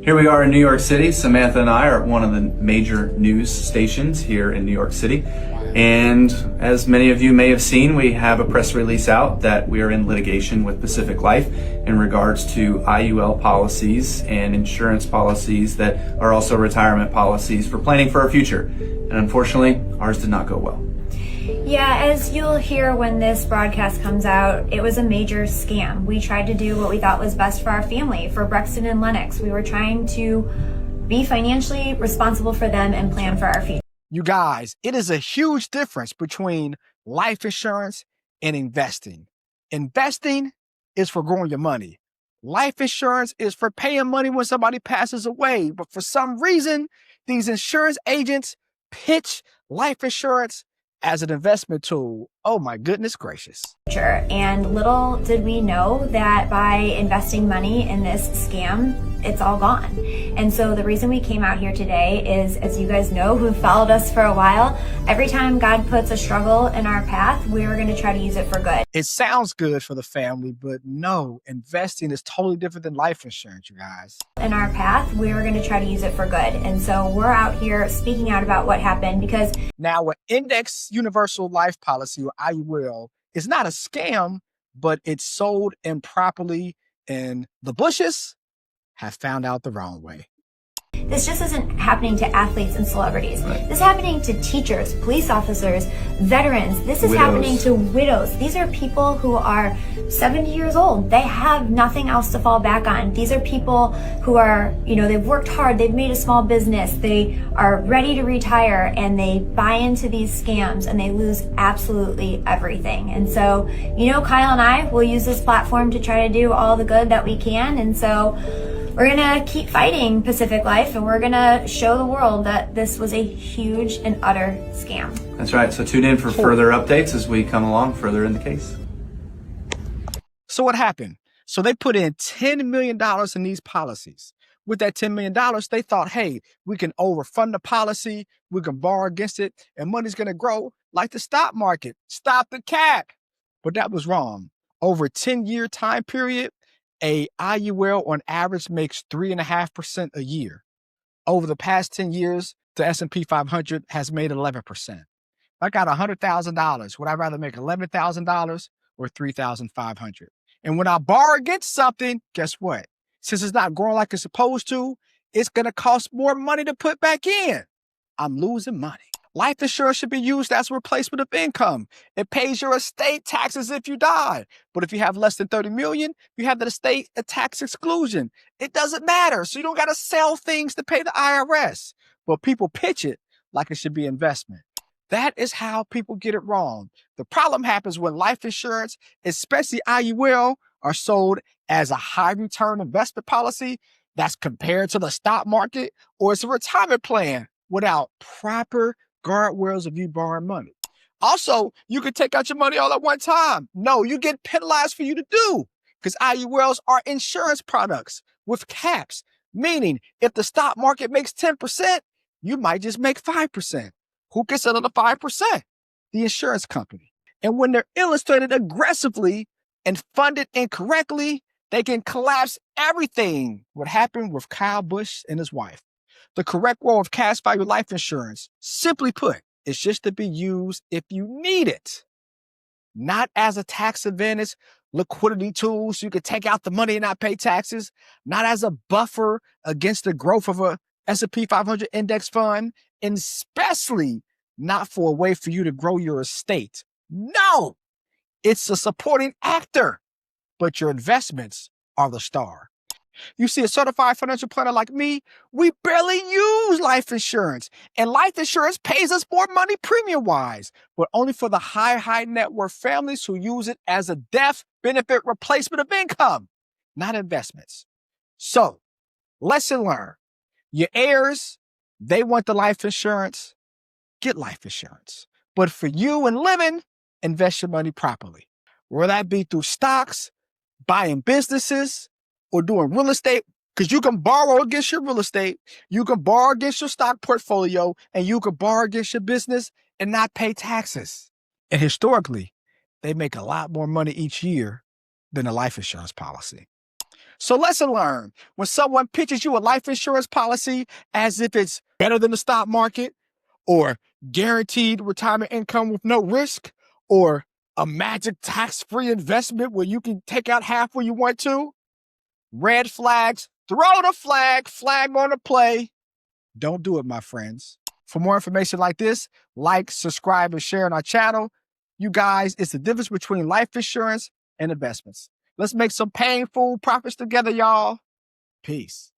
Here we are in New York City. Samantha and I are at one of the major news stations here in New York City. And as many of you may have seen, we have a press release out that we are in litigation with Pacific Life in regards to IUL policies and insurance policies that are also retirement policies for planning for our future. And unfortunately, ours did not go well. Yeah, as you'll hear when this broadcast comes out, it was a major scam. We tried to do what we thought was best for our family, for Brexton and Lennox. We were trying to be financially responsible for them and plan for our future. You guys, it is a huge difference between life insurance and investing. Investing is for growing your money. Life insurance is for paying money when somebody passes away. But for some reason, these insurance agents pitch life insurance as an investment tool. Oh my goodness gracious. And little did we know that by investing money in this scam, it's all gone. And so the reason we came out here today is, as you guys know, who've followed us for a while, every time God puts a struggle in our path, we're going to try to use it for good. It sounds good for the family, but no, investing is totally different than life insurance, you guys. In our path, we're going to try to use it for good. And so we're out here speaking out about what happened because now an index universal life policy, or IUL, is not a scam, but it's sold improperly, and the Bushes have found out the wrong way. This just isn't happening to athletes and celebrities. Right. This is happening to teachers, police officers, veterans. This is happening to widows. These are people who are 70 years old. They have nothing else to fall back on. These are people who are, they've worked hard, they've made a small business, they are ready to retire, and they buy into these scams and they lose absolutely everything. And so, Kyle and I will use this platform to try to do all the good that we can. And so we're going to keep fighting Pacific Life, and we're going to show the world that this was a huge and utter scam. That's right. So tune in for further updates as we come along further in the case. So what happened? So they put in $10 million in these policies. With that $10 million, they thought, hey, we can overfund the policy, we can borrow against it, and money's going to grow like the stock market. Stop the cap. But that was wrong. Over a 10-year time period, a IUL on average makes 3.5% a year. Over the past 10 years, the S&P 500 has made 11%. If I got $100,000, would I rather make $11,000 or $3,500? And when I borrow against something, guess what? Since it's not growing like it's supposed to, it's going to cost more money to put back in. I'm losing money. Life insurance should be used as a replacement of income. It pays your estate taxes if you die. But if you have less than $30 million, you have the estate tax exclusion. It doesn't matter. So you don't got to sell things to pay the IRS. But people pitch it like it should be investment. That is how people get it wrong. The problem happens when life insurance, especially IUL, are sold as a high return investment policy that's compared to the stock market, or it's a retirement plan without proper guardrails of you borrowing money. Also, you can take out your money all at one time. No, you get penalized for you to do, because IULs are insurance products with caps, meaning if the stock market makes 10%, you might just make 5%. Who gets another 5%? The insurance company. And when they're illustrated aggressively and funded incorrectly, they can collapse everything. What happened with Kyle Busch and his wife. The correct role of cash value life insurance, simply put, is just to be used if you need it. Not as a tax advantage liquidity tool so you can take out the money and not pay taxes. Not as a buffer against the growth of a S&P 500 index fund, and especially not for a way for you to grow your estate. No, it's a supporting actor, but your investments are the star. You see, a certified financial planner like me, we barely use life insurance, and life insurance pays us more money premium-wise, but only for the high net worth families who use it as a death benefit replacement of income, not investments. So, lesson learned. Your heirs, they want the life insurance, get life insurance. But for you and living, invest your money properly. Whether that be through stocks, buying businesses, or doing real estate, because you can borrow against your real estate, you can borrow against your stock portfolio, and you can borrow against your business and not pay taxes. And historically, they make a lot more money each year than a life insurance policy. So lesson learned, when someone pitches you a life insurance policy as if it's better than the stock market, or guaranteed retirement income with no risk, or a magic tax-free investment where you can take out half when you want to, red flags, throw the flag on the play. Don't do it, my friends. For more information like this, like, subscribe, and share on our channel. You guys, it's the difference between life insurance and investments. Let's make some painful profits together, y'all. Peace.